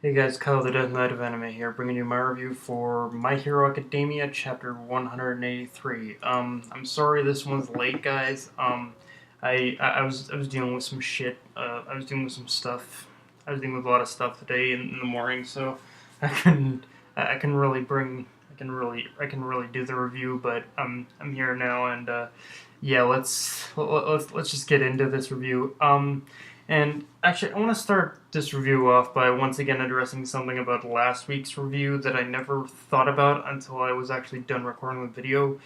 Hey guys, Kyle the Death Knight of Anime here, bringing you my review for My Hero Academia Chapter 183. I'm sorry this one's late, guys. I was dealing with some shit. I was dealing with some stuff. I was dealing with a lot of stuff today in the morning, so I can I can really bring I can really do the review. But I'm here now, and yeah, let's just get into this review. And actually, I want to start this review off by once again addressing something about last week's review that I never thought about until I was actually done recording the video,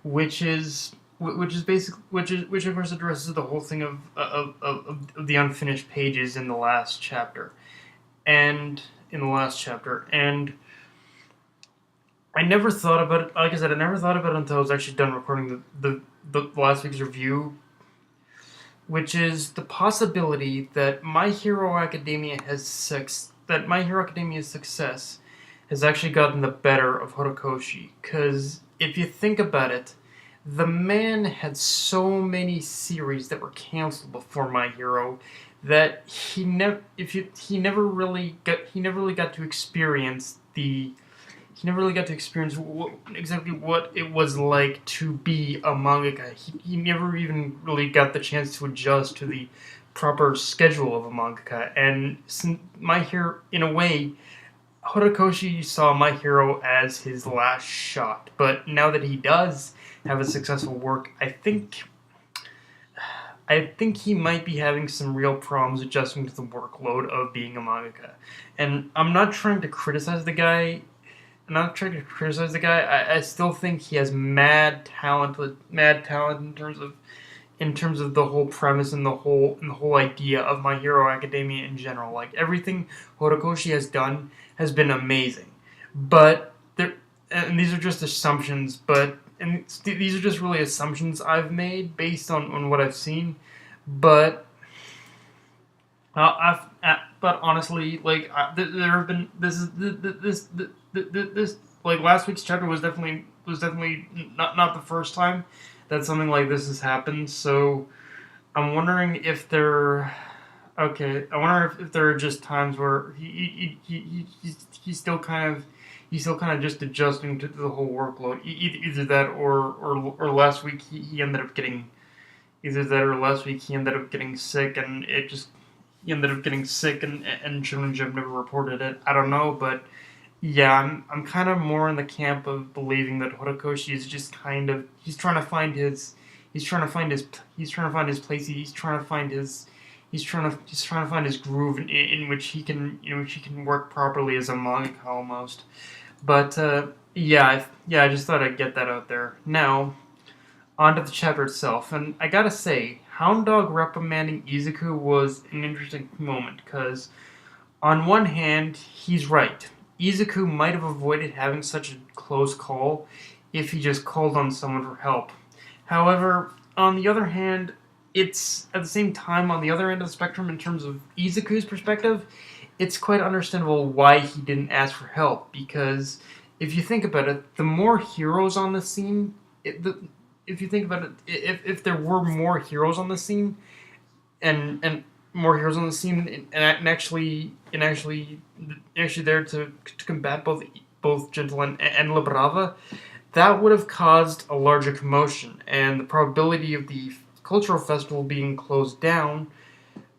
which is which of course addresses the whole thing of the unfinished pages in the last chapter, and I never thought about it. Like I said, I never thought about it until I was actually done recording the last week's review, which is the possibility that My Hero Academia's success has actually gotten the better of Horikoshi. Because if you think about it, the man had so many series that were canceled before My Hero that he never really got to experience exactly what it was like to be a mangaka. He never even really got the chance to adjust to the proper schedule of a mangaka. And My Hero, in a way, Horikoshi saw My Hero as his last shot. But now that he does have a successful work, I think he might be having some real problems adjusting to the workload of being a mangaka. And I'm not trying to criticize the guy. I still think he has mad talent in terms of the whole premise and the whole idea of My Hero Academia in general. Like everything Horikoshi has done has been amazing, but and these are just assumptions. These are just really assumptions I've made based on what I've seen. But but honestly, like there have been this like last week's chapter was definitely not the first time that something like this has happened. So I'm wondering if there. Okay, I wonder if there are just times where he's still kind of just adjusting to the whole workload. Either that or last week he ended up getting either that or last week he ended up getting sick and it just he ended up getting sick and Shonen Jump never reported it. I don't know, but yeah, I'm kind of more in the camp of believing that Horikoshi is just kind of he's trying to find his place. He's trying to find his groove in which he can work properly as a mangaka almost. But yeah, I just thought I'd get that out there. Now, onto the chapter itself, and I gotta say, Hound Dog reprimanding Izuku was an interesting moment, because on one hand, he's right. Izuku might have avoided having such a close call if he just called on someone for help. However, on the other hand, it's at the same time on the other end of the spectrum in terms of Izuku's perspective, it's quite understandable why he didn't ask for help, because if you think about it, the more heroes on the scene, if you think about it, if there were more heroes on the scene, and more heroes on the scene, and actually there to combat both Gentle and La Brava, that would have caused a larger commotion, and the probability of the cultural festival being closed down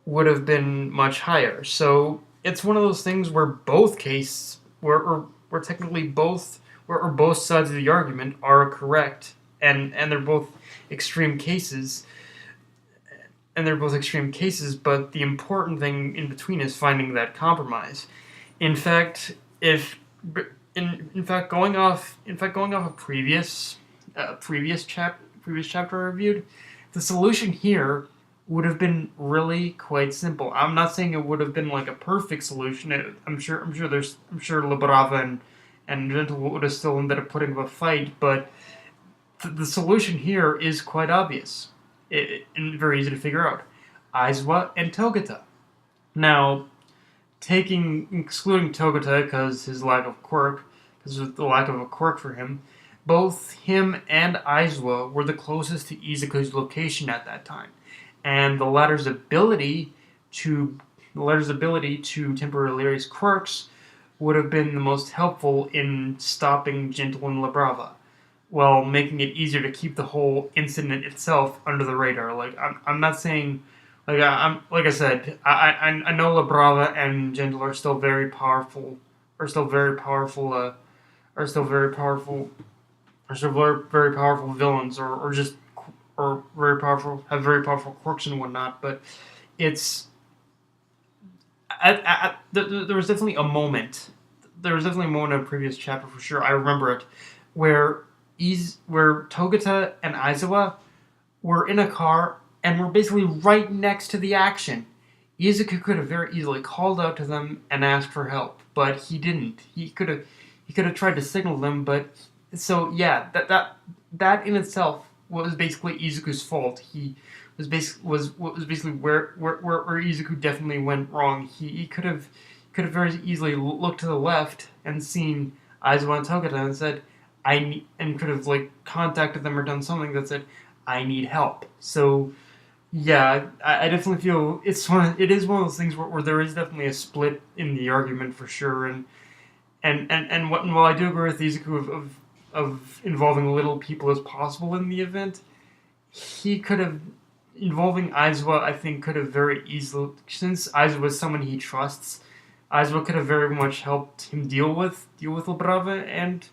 would have been much higher. So it's one of those things where where technically both sides of the argument are correct, and they're both extreme cases, but the important thing in between is finding that compromise. In fact, if in fact going off a previous chapter I reviewed, the solution here would have been really quite simple. I'm not saying it would have been like a perfect solution. I'm sure Liberava and Gentle would have still ended up putting up a fight, but the solution here is quite obvious and very easy to figure out. Aizawa and Togata. Now, excluding Togata because of the lack of a quirk for him, both him and Aizawa were the closest to Izuku's location at that time, and the latter's ability to the letter's ability to temporarily erase quirks would have been the most helpful in stopping Gentle and La Brava, while making it easier to keep the whole incident itself under the radar. Like I'm not saying, I'm like I said, I know La Brava and Gentle are still very powerful, are still very powerful, are still very powerful, are still very powerful villains, or just or very powerful, have very powerful quirks and whatnot. But it's there was definitely a moment. There was definitely a moment in a previous chapter for sure. I remember it, where where Togata and Aizawa were in a car and were basically right next to the action. Izuku could have very easily called out to them and asked for help, but he didn't. He could have tried to signal them, but so yeah, that in itself was basically Izuku's fault. He was basically where Izuku definitely went wrong. He could have very easily looked to the left and seen Aizawa and Togata and said, and could have like contacted them or done something that said, I need help. So yeah, I definitely feel it is one of those things where there is definitely a split in the argument for sure, and while I do agree with Izuku of involving little people as possible in the event, he could have involving Aizawa. I think could have very easily, since Aizawa is someone he trusts, Aizawa could have very much helped him deal with La Brava and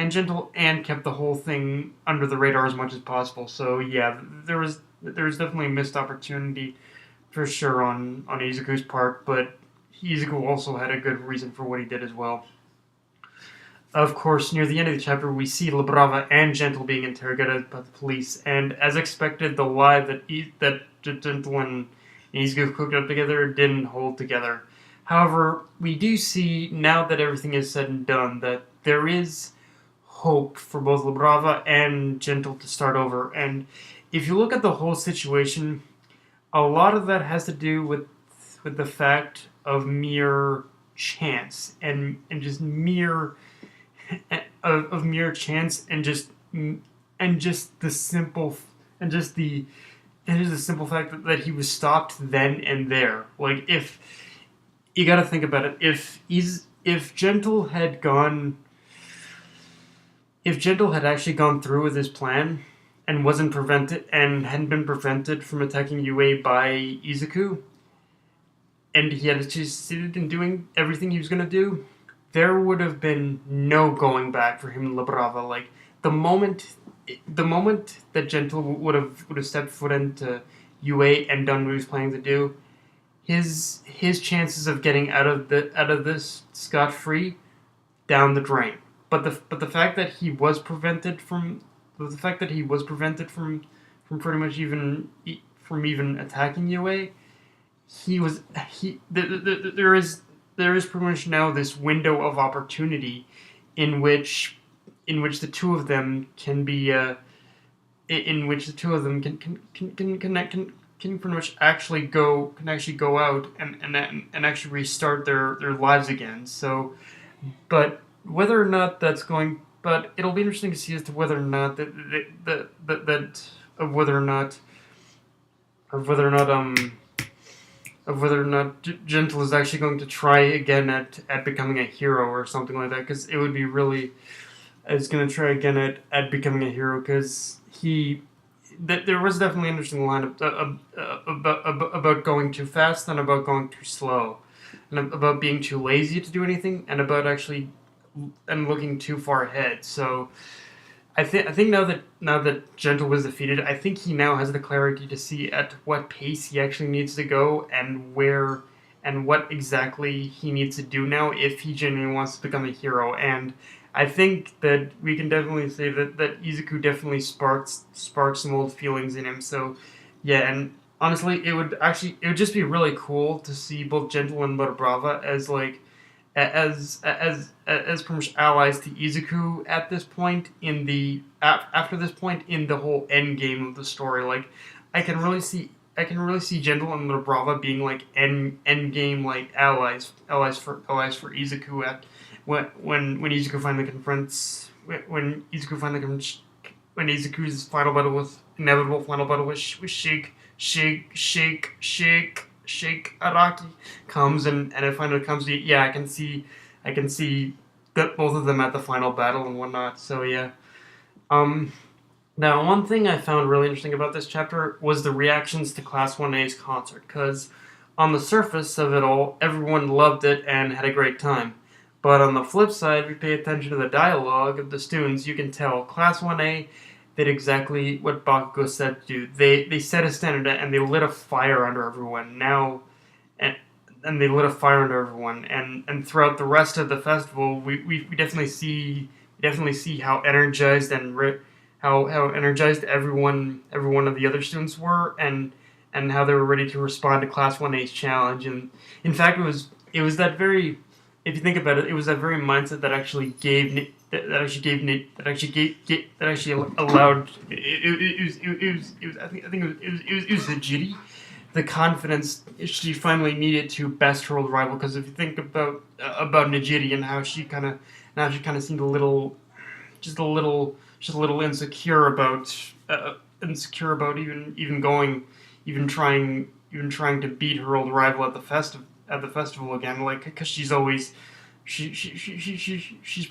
Gentle, and kept the whole thing under the radar as much as possible. So yeah, there was definitely a missed opportunity for sure on Izuku's part, but Izuku also had a good reason for what he did as well. Of course, near the end of the chapter, we see La Brava and Gentle being interrogated by the police, and as expected, the lie that Gentle and Izuku cooked up together didn't hold together. However, we do see, now that everything is said and done, that there is hope for both La Brava and Gentle to start over. And if you look at the whole situation, a lot of that has to do with the fact of mere chance and just mere of mere chance and just the simple fact that he was stopped then and there. Like, if you got to think about it, if Gentle had actually gone through with his plan and hadn't been prevented from attacking Yue by Izuku, and he had succeeded in doing everything he was going to do, there would have been no going back for him and La Brava. Like, the moment that Gentle would have stepped foot into Yue and done what he was planning to do, his chances of getting out of this scot-free down the drain. But the fact that he was prevented from pretty much even attacking Yue, there is pretty much now this window of opportunity in which the two of them can be in which the two of them can pretty much actually go out and actually restart their lives again. So, but whether or not that's going, but it'll be interesting to see as to whether or not Gentle is actually going to try again at becoming a hero or something like that, because it would be really, is going to try again at becoming a hero, because there was definitely an interesting line about going too fast and about going too slow, and about being too lazy to do anything, and about actually and looking too far ahead. So I think now that Gentle was defeated, I think he now has the clarity to see at what pace he actually needs to go, and where and what exactly he needs to do now if he genuinely wants to become a hero. And I think that we can definitely say that Izuku definitely sparks some old feelings in him. So yeah, and honestly, it would just be really cool to see both Gentle and La Brava as pretty much allies to Izuku at this point after this point in the whole end game of the story. Like, I can really see Gentle and La Brava being like end game like allies for Izuku at when Izuku finally confronts when Izuku's inevitable final battle with Shig Sheikh Araki comes and it finally comes to, yeah, I can see that both of them at the final battle and whatnot. So yeah. Um, Now, one thing I found really interesting about this chapter was the reactions to Class 1A's concert, because on the surface of it all, everyone loved it and had a great time. But on the flip side, if you pay attention to the dialogue of the students, you can tell Class 1A did exactly what Bakugo said to do. They set a standard and they lit a fire under everyone. Now, and and they lit a fire under everyone. And throughout the rest of the festival, we definitely see how energized and how energized every one of the other students were, and how they were ready to respond to Class 1A's challenge. And in fact, it was that very, if you think about it, it was that very mindset that actually allowed it was Najiri the confidence she finally needed to best her old rival. Because if you think about Najiri and how she kind of seemed just a little insecure about even trying to beat her old rival at the festival again, like, because she's pretty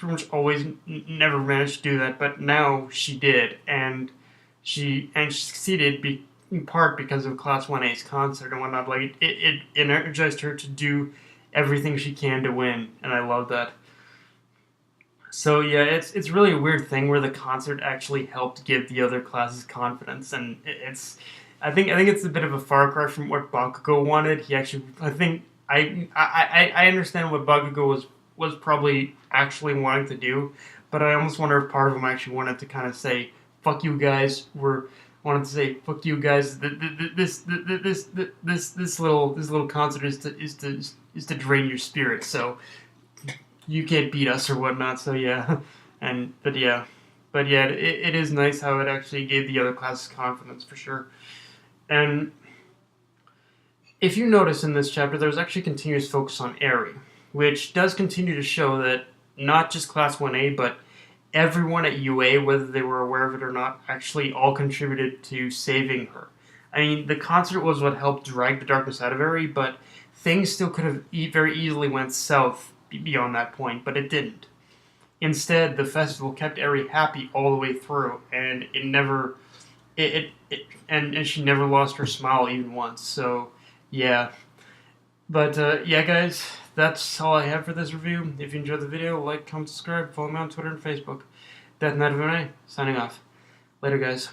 much always never managed to do that, but now she did, and she succeeded in part because of Class 1A's concert and whatnot. Like, it energized her to do everything she can to win, and I love that. So yeah, it's really a weird thing where the concert actually helped give the other classes confidence, and it's I think it's a bit of a far cry from what Bakugo wanted. He actually, I think I understand what Bakugo was probably actually wanting to do, but I almost wonder if part of him actually wanted to kind of say, "Fuck you guys." Wanted to say, "Fuck you guys." This little concert is to drain your spirit. So you can't beat us or whatnot. So yeah, but yeah, it is nice how it actually gave the other classes confidence for sure. And if you notice in this chapter, there's actually continuous focus on Eri, which does continue to show that not just Class 1A, but everyone at UA, whether they were aware of it or not, actually all contributed to saving her. I mean, the concert was what helped drag the darkness out of Eri, but things still could have very easily went south beyond that point, but it didn't. Instead, the festival kept Eri happy all the way through, and and she never lost her smile even once. So yeah, but yeah, guys, that's all I have for this review. If you enjoyed the video, like, comment, subscribe, follow me on Twitter and Facebook. Death Knight of MMA, signing off. Later, guys.